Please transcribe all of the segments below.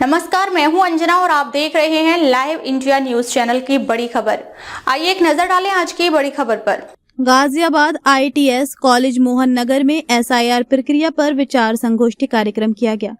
नमस्कार, मैं हूं अंजना और आप देख रहे हैं लाइव इंडिया न्यूज चैनल की बड़ी खबर। आइए एक नजर डालें आज की बड़ी खबर पर। गाजियाबाद ITS कॉलेज मोहन नगर में SIR प्रक्रिया पर विचार संगोष्ठी कार्यक्रम किया गया।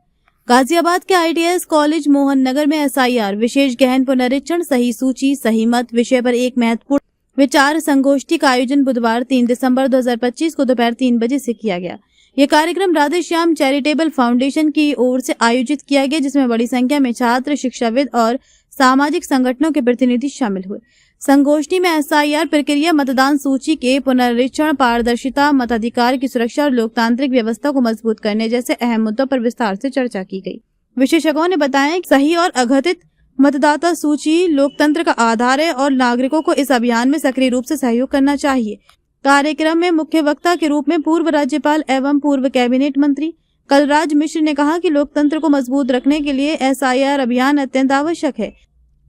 गाजियाबाद के ITS कॉलेज मोहन नगर में SIR विशेष गहन पुनरीक्षण सही सूची सही मत विषय पर एक महत्वपूर्ण विचार संगोष्ठी का आयोजन बुधवार 3 दिसंबर 2025 को दोपहर 3 बजे से किया गया। यह कार्यक्रम राधेश्याम चैरिटेबल फाउंडेशन की ओर से आयोजित किया गया, जिसमें बड़ी संख्या में छात्र, शिक्षाविद और सामाजिक संगठनों के प्रतिनिधि शामिल हुए। संगोष्ठी में SIR प्रक्रिया, मतदान सूची के पुनरीक्षण, पारदर्शिता, मताधिकार की सुरक्षा और लोकतांत्रिक व्यवस्था को मजबूत करने जैसे अहम मुद्दों पर विस्तार से चर्चा की गई। विशेषज्ञों ने बताया कि सही और अघटित मतदाता सूची लोकतंत्र का आधार है और नागरिकों को इस अभियान में सक्रिय रूप से सहयोग करना चाहिए। कार्यक्रम में मुख्य वक्ता के रूप में पूर्व राज्यपाल एवं पूर्व कैबिनेट मंत्री कलराज मिश्र ने कहा कि लोकतंत्र को मजबूत रखने के लिए SIR अभियान अत्यंत आवश्यक है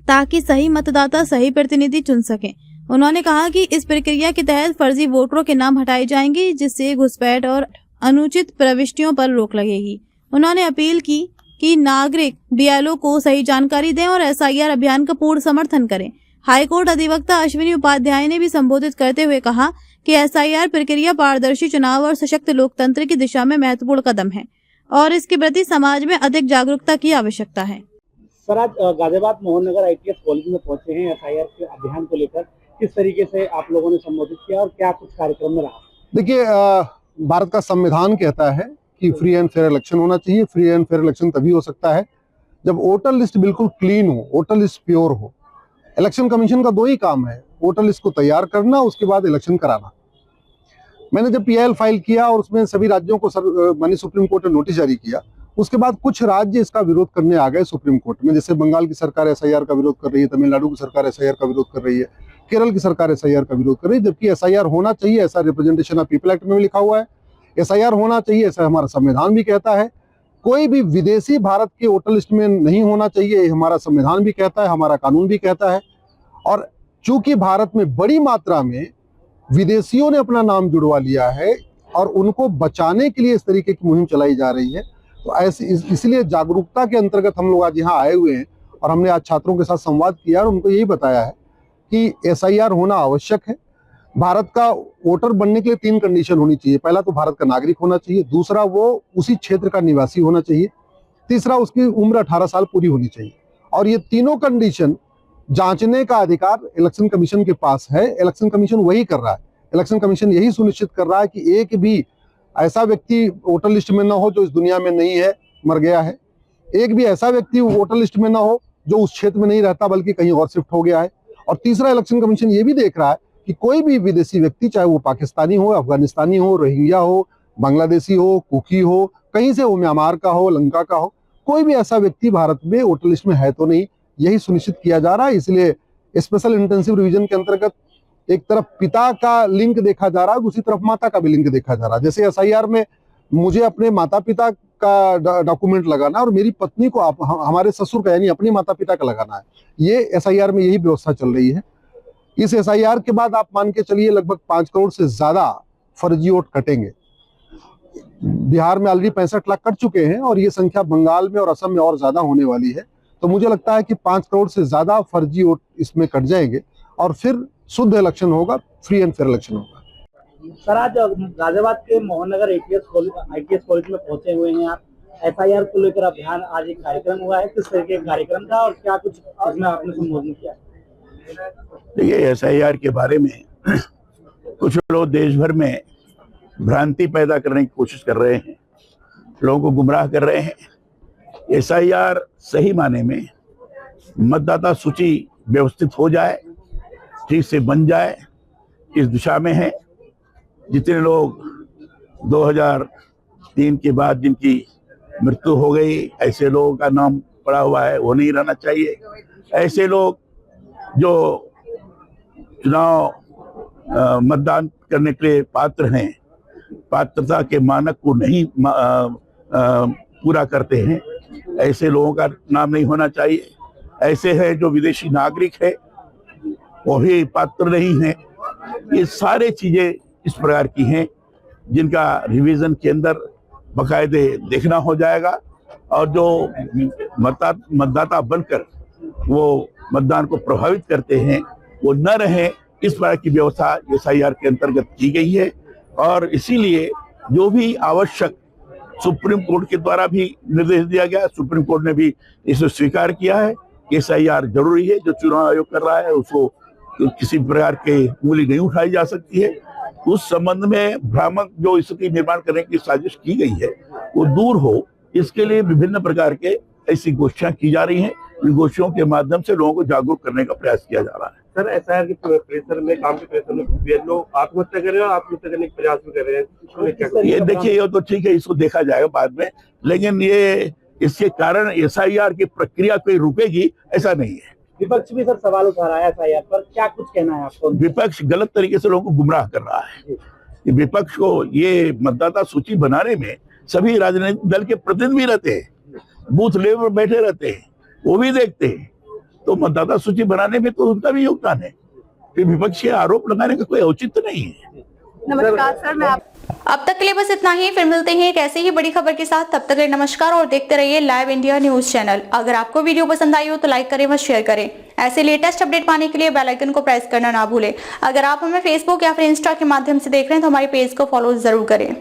ताकि सही मतदाता सही प्रतिनिधि चुन सकें। उन्होंने कहा कि इस प्रक्रिया के तहत फर्जी वोटरों के नाम हटाए जाएंगे, जिससे घुसपैठ और अनुचित प्रविष्टियों पर रोक लगेगी। उन्होंने अपील की कि नागरिक BLO को सही जानकारी दें और SIR अभियान का पूर्ण समर्थन करें। हाईकोर्ट अधिवक्ता अश्विनी उपाध्याय ने भी संबोधित करते हुए कहा कि SIR प्रक्रिया पारदर्शी चुनाव और सशक्त लोकतंत्र की दिशा में महत्वपूर्ण कदम है और इसके प्रति समाज में अधिक जागरूकता की आवश्यकता है। सर, आज गाजियाबाद मोहन नगर ITS कॉलेज में पहुंचे हैं। SIR के अभियान को लेकर किस तरीके से आप लोगों ने संबोधित किया और क्या कुछ कार्यक्रम में रहा? देखिए, भारत का संविधान कहता है कि फ्री एंड फेयर इलेक्शन होना चाहिए। फ्री एंड फेयर इलेक्शन तभी हो सकता है जब वोटर लिस्ट बिल्कुल क्लीन हो, वोटर लिस्ट प्योर हो। इलेक्शन कमीशन का दो ही काम है, वोटर लिस्ट को तैयार करना, उसके बाद इलेक्शन कराना। मैंने जब PIL फाइल किया और उसमें सभी राज्यों को माननीय सुप्रीम कोर्ट ने नोटिस जारी किया, उसके बाद कुछ राज्य इसका विरोध करने आ गए सुप्रीम कोर्ट में। जैसे बंगाल की सरकार SIR का विरोध कर रही है, तमिलनाडु की सरकार SIR का विरोध कर रही है, केरल की सरकार SIR का विरोध कर रही है, जबकि SIR होना चाहिए, ऐसा रिप्रेजेंटेशन ऑफ पीपल एक्ट में भी लिखा हुआ है। SIR होना चाहिए, ऐसा हमारा संविधान भी कहता है। कोई भी विदेशी भारत के वोटर लिस्ट में नहीं होना चाहिए, हमारा संविधान भी कहता है, हमारा कानून भी कहता है। और चूंकि भारत में बड़ी मात्रा में विदेशियों ने अपना नाम जुड़वा लिया है और उनको बचाने के लिए इस तरीके की मुहिम चलाई जा रही है, तो ऐसे इसलिए जागरूकता के अंतर्गत हम लोग आज यहाँ आए हुए हैं और हमने आज छात्रों के साथ संवाद किया और उनको यही बताया है कि SIR होना आवश्यक है। भारत का वोटर बनने के लिए 3 कंडीशन होनी चाहिए। पहला तो भारत का नागरिक होना चाहिए, दूसरा वो उसी क्षेत्र का निवासी होना चाहिए, तीसरा उसकी उम्र 18 साल पूरी होनी चाहिए। और ये तीनों कंडीशन जांचने का अधिकार इलेक्शन कमीशन के पास है। इलेक्शन कमीशन वही कर रहा है। इलेक्शन कमीशन यही सुनिश्चित कर रहा है कि एक भी ऐसा व्यक्ति वोटर लिस्ट में न हो जो इस दुनिया में नहीं है, मर गया है। एक भी ऐसा व्यक्ति वोटर लिस्ट में न हो जो उस क्षेत्र में नहीं रहता बल्कि कहीं और शिफ्ट हो गया है। और तीसरा, इलेक्शन कमीशन ये भी देख रहा है कि कोई भी विदेशी व्यक्ति, चाहे वो पाकिस्तानी हो, अफगानिस्तानी हो, रोहिंग्या हो, बांग्लादेशी हो, कुकी हो, कहीं से हो, म्यांमार का हो, लंका का हो, कोई भी ऐसा व्यक्ति भारत में वोटर लिस्ट में है तो नहीं, यही सुनिश्चित किया जा रहा है। इसलिए स्पेशल इंटेंसिव रिवीजन के अंतर्गत एक तरफ पिता का लिंक देखा जा रहा है, दूसरी तरफ माता का भी लिंक देखा जा रहा है। जैसे SIR में मुझे अपने माता पिता का डॉक्यूमेंट लगाना और मेरी पत्नी को हमारे ससुर का यानी अपने माता पिता का लगाना है। ये SIR में यही व्यवस्था चल रही है। इस SIR के बाद आप मान के चलिए लगभग 5 करोड़ से ज्यादा फर्जी वोट कटेंगे। बिहार में ऑलरेडी 65 लाख कट चुके हैं और ये संख्या बंगाल में और असम में और ज्यादा होने वाली है। तो मुझे लगता है कि 5 करोड़ से ज्यादा फर्जी वोट इसमें कट जाएंगे और फिर शुद्ध इलेक्शन होगा, फ्री एंड फेयर इलेक्शन होगा। सर, आज गाजियाबाद के मोहन नगर ITS कॉलेज में पहुंचे हुए हैं आप। SIR को लेकर अभियान, आज एक कार्यक्रम हुआ है, किस तरीके का कार्यक्रम था और क्या कुछ इसमें आपने संबोधन किया? देखिए, SIR के बारे में कुछ लोग देश भर में भ्रांति पैदा करने की कोशिश कर रहे हैं, लोगों को गुमराह कर रहे हैं। SIR सही माने में मतदाता सूची व्यवस्थित हो जाए, ठीक से बन जाए, इस दिशा में है। जितने लोग 2003 के बाद जिनकी मृत्यु हो गई, ऐसे लोगों का नाम पड़ा हुआ है, वो नहीं रहना चाहिए। ऐसे लोग जो चुनाव मतदान करने के लिए पात्र हैं, पात्रता के मानक को नहीं पूरा करते हैं, ऐसे लोगों का नाम नहीं होना चाहिए। ऐसे हैं जो विदेशी नागरिक है, वो भी पात्र नहीं है। ये सारे चीजें इस प्रकार की हैं जिनका रिवीजन के अंदर बाकायदे देखना हो जाएगा और जो मतदाता बनकर वो मतदान को प्रभावित करते हैं वो न रहे, इस तरह की व्यवस्था SIR के अंतर्गत की गई है। और इसीलिए जो भी आवश्यक सुप्रीम कोर्ट के द्वारा भी निर्देश दिया गया, सुप्रीम कोर्ट ने भी इसे स्वीकार किया है कि SIR जरूरी है। जो चुनाव आयोग कर रहा है उसको किसी प्रकार के उंगली नहीं उठाई जा सकती है। उस संबंध में भ्रामक जो स्थिति निर्माण करने की साजिश की गई है वो दूर हो, इसके लिए विभिन्न प्रकार के ऐसी गोष्ठियां की जा रही हैं। इन गोष्ठियों के माध्यम से लोगों को जागरूक करने का प्रयास किया जा रहा है। सर, SIR के प्रेशर में, काम के प्रेशर में लोग आत्महत्या कर रहे हैं और आत्महत्या करने के प्रयास भी कर रहे हैं। ये देखिए, ये तो ठीक है, इसको देखा जाएगा बाद में, लेकिन ये इसके कारण SIR की प्रक्रिया कोई रुकेगी ऐसा नहीं है। विपक्ष भी सर सवाल उठा रहा है SIR पर, क्या कुछ कहना है आपको? विपक्ष गलत तरीके से लोगों को गुमराह कर रहा है। विपक्ष को ये मतदाता सूची बनाने में सभी राजनीतिक दल के प्रतिनिधि भी रहते हैं, बूथ लेवल पर बैठे रहते हैं, वो भी देखते हैं, तो मतदाता सूची बनाने में तो उनका भी योगदान है। फिर विपक्ष के आरोप लगाने का कोई औचित्य नहीं है। नमस्कार सर, मैं अब तक के लिए बस इतना ही। फिर मिलते हैं एक ऐसे ही बड़ी खबर के साथ। तब तक के लिए नमस्कार और देखते रहिए लाइव इंडिया न्यूज चैनल। अगर आपको वीडियो पसंद आई हो तो लाइक करें व शेयर करें। ऐसे लेटेस्ट अपडेट पाने के लिए बेल आइकन को प्रेस करना ना भूलें। अगर आप हमें फेसबुक या फिर इंस्टा के माध्यम से देख रहे हैं तो हमारे पेज को फॉलो जरूर करें।